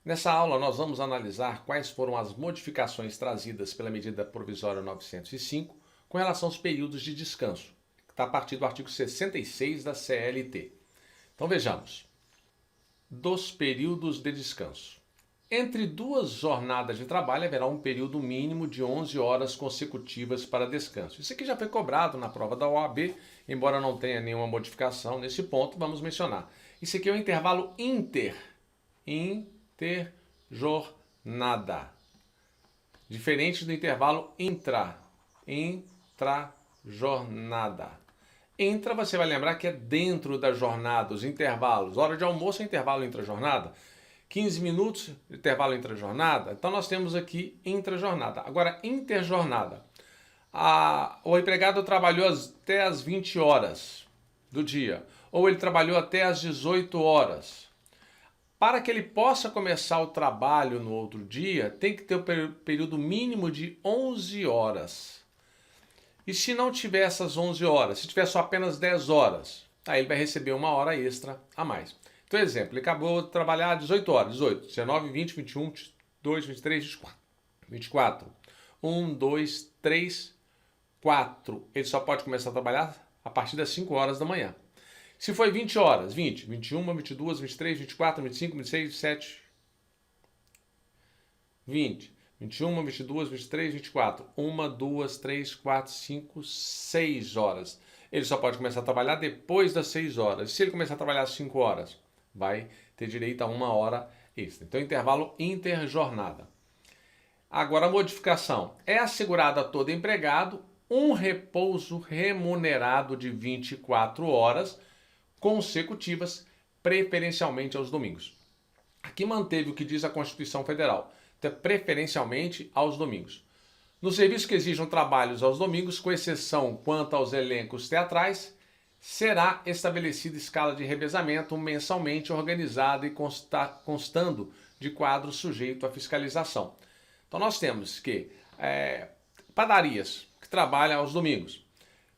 Nessa aula, nós vamos analisar quais foram as modificações trazidas pela medida provisória 905 com relação aos períodos de descanso, que está a partir do artigo 66 da CLT. Então vejamos. Dos períodos de descanso. Entre duas jornadas de trabalho haverá um período mínimo de 11 horas consecutivas para descanso. Isso aqui já foi cobrado na prova da OAB, embora não tenha nenhuma modificação nesse ponto, vamos mencionar. Isso aqui é o intervalo interjornada. Diferente do intervalo intrajornada. Intra, você vai lembrar que é dentro da jornada, os intervalos. Hora de almoço é intervalo intrajornada. 15 minutos, intervalo intrajornada. Então nós temos aqui intrajornada. Agora, interjornada. O empregado trabalhou até as 20 horas do dia. Ou ele trabalhou até as 18 horas. Para que ele possa começar o trabalho no outro dia, tem que ter o período mínimo de 11 horas. E se não tiver essas 11 horas, se tiver só apenas 10 horas, aí ele vai receber uma hora extra a mais. Então, exemplo, ele acabou de trabalhar 18 horas, 18, 19, 20, 21, 22, 23, 24. 24. 1, 2, 3, 4. Ele só pode começar a trabalhar a partir das 5 horas da manhã. Se foi 20 horas, 20, 21, 22, 23, 24, 25, 26, 27, 20. 21, 22, 23, 24. 1, 2, 3, 4, 5, 6 horas. Ele só pode começar a trabalhar depois das 6 horas. Se ele começar a trabalhar às 5 horas, vai ter direito a 1 hora extra. Então, intervalo interjornada. Agora, a modificação. É assegurado a todo empregado um repouso remunerado de 24 horas consecutivas, preferencialmente aos domingos. Aqui manteve o que diz a Constituição Federal. Preferencialmente aos domingos. Nos serviços que exijam trabalhos aos domingos, com exceção quanto aos elencos teatrais, será estabelecida escala de revezamento mensalmente organizada e constando de quadro sujeito à fiscalização. Então nós temos que padarias que trabalham aos domingos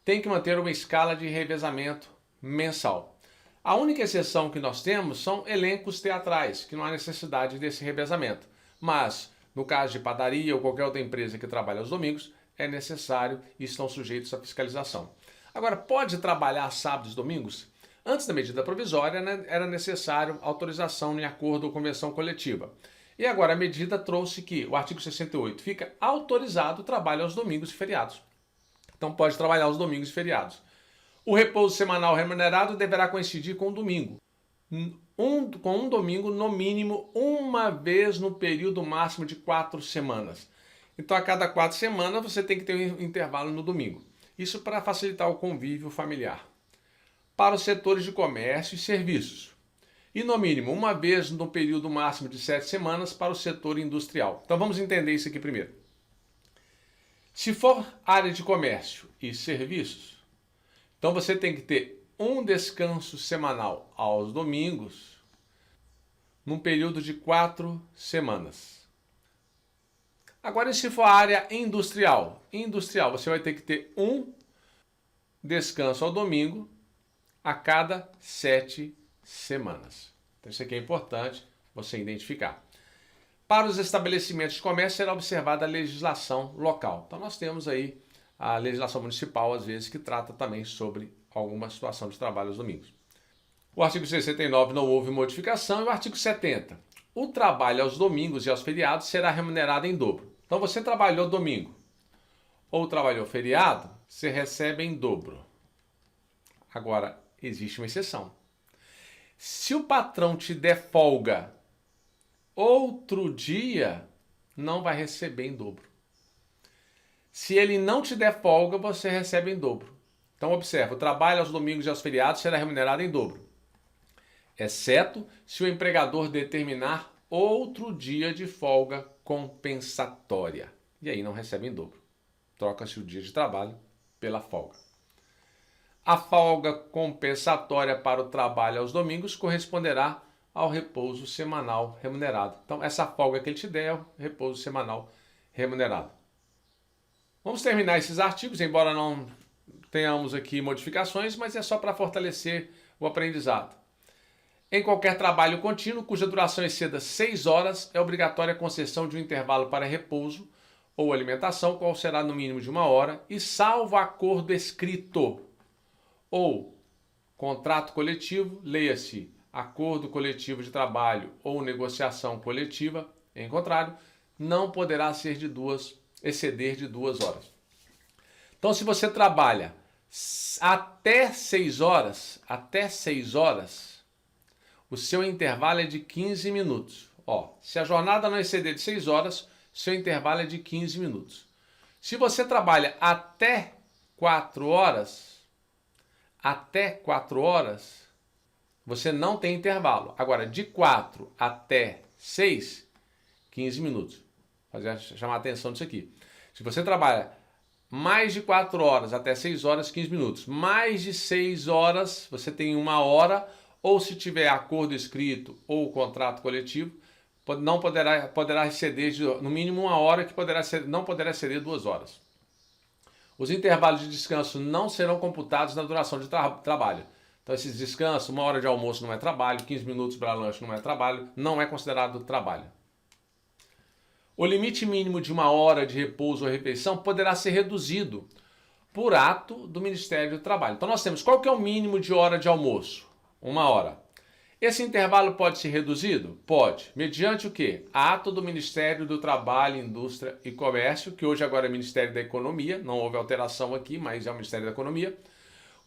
têm que manter uma escala de revezamento mensal. A única exceção que nós temos são elencos teatrais, que não há necessidade desse revezamento. Mas, no caso de padaria ou qualquer outra empresa que trabalha aos domingos, é necessário e estão sujeitos à fiscalização. Agora, pode trabalhar sábados e domingos? Antes da medida provisória, era necessário autorização em acordo ou convenção coletiva. E agora a medida trouxe que o artigo 68 fica autorizado o trabalho aos domingos e feriados. Então pode trabalhar aos domingos e feriados. O repouso semanal remunerado deverá coincidir com o domingo. Com um domingo, no mínimo, uma vez no período máximo de 4 semanas. Então, a cada 4 semanas, você tem que ter um intervalo no domingo. Isso para facilitar o convívio familiar. Para os setores de comércio e serviços. E, no mínimo, uma vez no período máximo de 7 semanas para o setor industrial. Então, vamos entender isso aqui primeiro. Se for área de comércio e serviços, então você tem que ter um descanso semanal aos domingos, num período de 4 semanas. Agora, e se for a área industrial? Industrial, você vai ter que ter um descanso ao domingo a cada 7 semanas. Então, isso aqui é importante você identificar. Para os estabelecimentos de comércio, será observada a legislação local. Então, nós temos aí a legislação municipal, às vezes, que trata também sobre alguma situação de trabalho aos domingos. O artigo 69 não houve modificação e o artigo 70. O trabalho aos domingos e aos feriados será remunerado em dobro. Então você trabalhou domingo ou trabalhou feriado, você recebe em dobro. Agora, existe uma exceção. Se o patrão te der folga outro dia, não vai receber em dobro. Se ele não te der folga, você recebe em dobro. Então, observa, o trabalho aos domingos e aos feriados será remunerado em dobro, exceto se o empregador determinar outro dia de folga compensatória. E aí não recebe em dobro. Troca-se o dia de trabalho pela folga. A folga compensatória para o trabalho aos domingos corresponderá ao repouso semanal remunerado. Então, essa folga que ele te der é o repouso semanal remunerado. Vamos terminar esses artigos, embora não tenhamos aqui modificações, mas é só para fortalecer o aprendizado. Em qualquer trabalho contínuo, cuja duração exceda 6 horas, é obrigatória a concessão de um intervalo para repouso ou alimentação, qual será no mínimo de 1 hora, e salvo acordo escrito ou contrato coletivo, leia-se acordo coletivo de trabalho ou negociação coletiva, em contrário, não poderá ser exceder de 2 horas. Então, se você trabalha até 6 horas, o seu intervalo é de 15 minutos. Se a jornada não exceder de 6 horas, seu intervalo é de 15 minutos. Se você trabalha até 4 horas, você não tem intervalo. Agora, de 4 até 6, 15 minutos. Chamar a atenção disso aqui. Se você trabalha mais de 4 horas até 6 horas, 15 minutos. Mais de 6 horas, você tem 1 hora, ou se tiver acordo escrito ou contrato coletivo, não poderá exceder no mínimo 1 hora, que não poderá exceder 2 horas. Os intervalos de descanso não serão computados na duração de trabalho. Então, esses descansos, 1 hora de almoço não é trabalho, 15 minutos para lanche não é trabalho, não é considerado trabalho. O limite mínimo de 1 hora de repouso ou refeição poderá ser reduzido por ato do Ministério do Trabalho. Então, nós temos qual que é o mínimo de hora de almoço? 1 hora. Esse intervalo pode ser reduzido? Pode. Mediante o quê? Ato do Ministério do Trabalho, Indústria e Comércio, que hoje agora é Ministério da Economia, não houve alteração aqui, mas é o Ministério da Economia,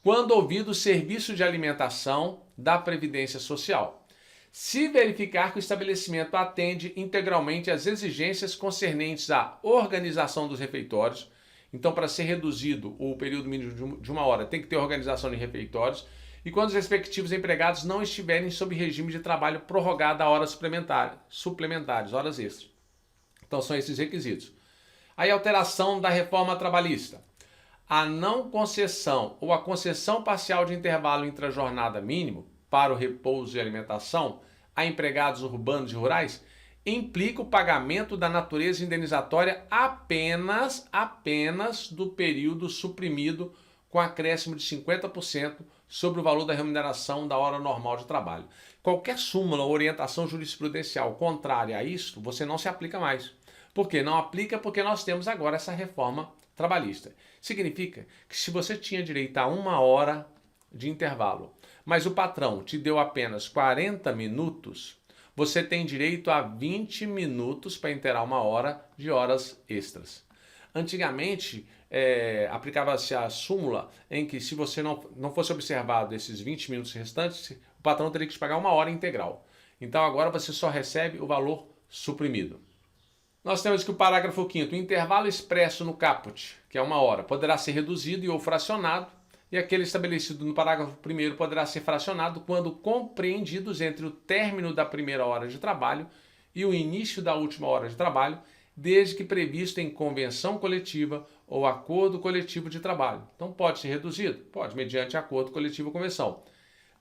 quando ouvido o Serviço de Alimentação da Previdência Social. Se verificar que o estabelecimento atende integralmente às exigências concernentes à organização dos refeitórios, então para ser reduzido o período mínimo de 1 hora tem que ter organização de refeitórios, e quando os respectivos empregados não estiverem sob regime de trabalho prorrogado a horas suplementares, horas extras. Então são esses requisitos. Aí alteração da reforma trabalhista. A não concessão ou a concessão parcial de intervalo intra-jornada mínimo para o repouso e alimentação a empregados urbanos e rurais implica o pagamento da natureza indenizatória apenas do período suprimido com acréscimo de 50% sobre o valor da remuneração da hora normal de trabalho. Qualquer súmula ou orientação jurisprudencial contrária a isso, você não se aplica mais. Por quê? Não aplica porque nós temos agora essa reforma trabalhista. Significa que se você tinha direito a 1 hora de intervalo, mas o patrão te deu apenas 40 minutos, você tem direito a 20 minutos para inteirar 1 hora de horas extras. Antigamente, aplicava-se a súmula em que se você não fosse observado esses 20 minutos restantes, o patrão teria que te pagar 1 hora integral. Então agora você só recebe o valor suprimido. Nós temos que o parágrafo 5º, o intervalo expresso no caput, que é 1 hora, poderá ser reduzido e ou fracionado, e aquele estabelecido no parágrafo 1º poderá ser fracionado quando compreendidos entre o término da primeira hora de trabalho e o início da última hora de trabalho, desde que previsto em convenção coletiva ou acordo coletivo de trabalho. Então pode ser reduzido? Pode, mediante acordo coletivo ou convenção.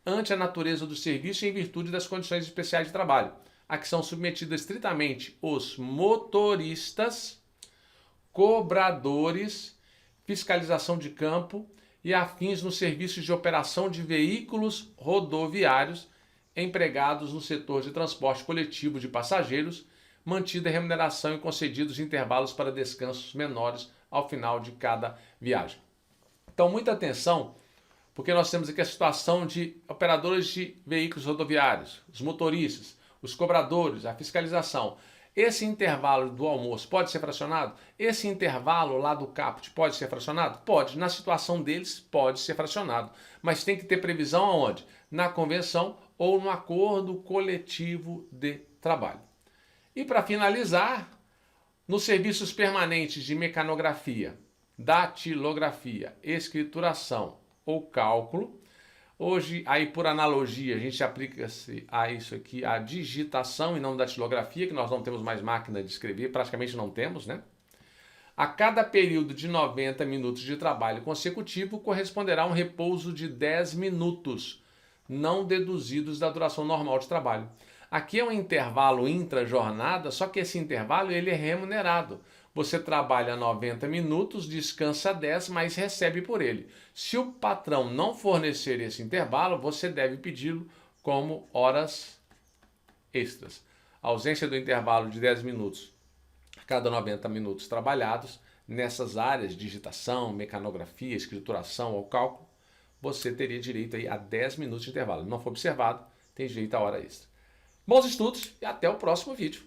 Ante a natureza do serviço e em virtude das condições especiais de trabalho, a que são submetidos estritamente os motoristas, cobradores, fiscalização de campo e afins nos serviços de operação de veículos rodoviários empregados no setor de transporte coletivo de passageiros, mantida a remuneração e concedidos intervalos para descansos menores ao final de cada viagem. Então, muita atenção, porque nós temos aqui a situação de operadores de veículos rodoviários, os motoristas, os cobradores, a fiscalização. Esse intervalo do almoço pode ser fracionado? Esse intervalo lá do caput pode ser fracionado? Pode. Na situação deles, pode ser fracionado. Mas tem que ter previsão aonde? Na convenção ou no acordo coletivo de trabalho. E para finalizar, nos serviços permanentes de mecanografia, datilografia, escrituração ou cálculo, hoje, aí por analogia, a gente aplica-se a isso aqui, a digitação e não datilografia, que nós não temos mais máquina de escrever, praticamente não temos, né? A cada período de 90 minutos de trabalho consecutivo corresponderá um repouso de 10 minutos, não deduzidos da duração normal de trabalho. Aqui é um intervalo intra-jornada, só que esse intervalo ele é remunerado. Você trabalha 90 minutos, descansa 10, mas recebe por ele. Se o patrão não fornecer esse intervalo, você deve pedi-lo como horas extras. A ausência do intervalo de 10 minutos a cada 90 minutos trabalhados nessas áreas, digitação, mecanografia, escrituração ou cálculo, você teria direito aí a 10 minutos de intervalo. Não foi observado, tem direito a hora extra. Bons estudos e até o próximo vídeo.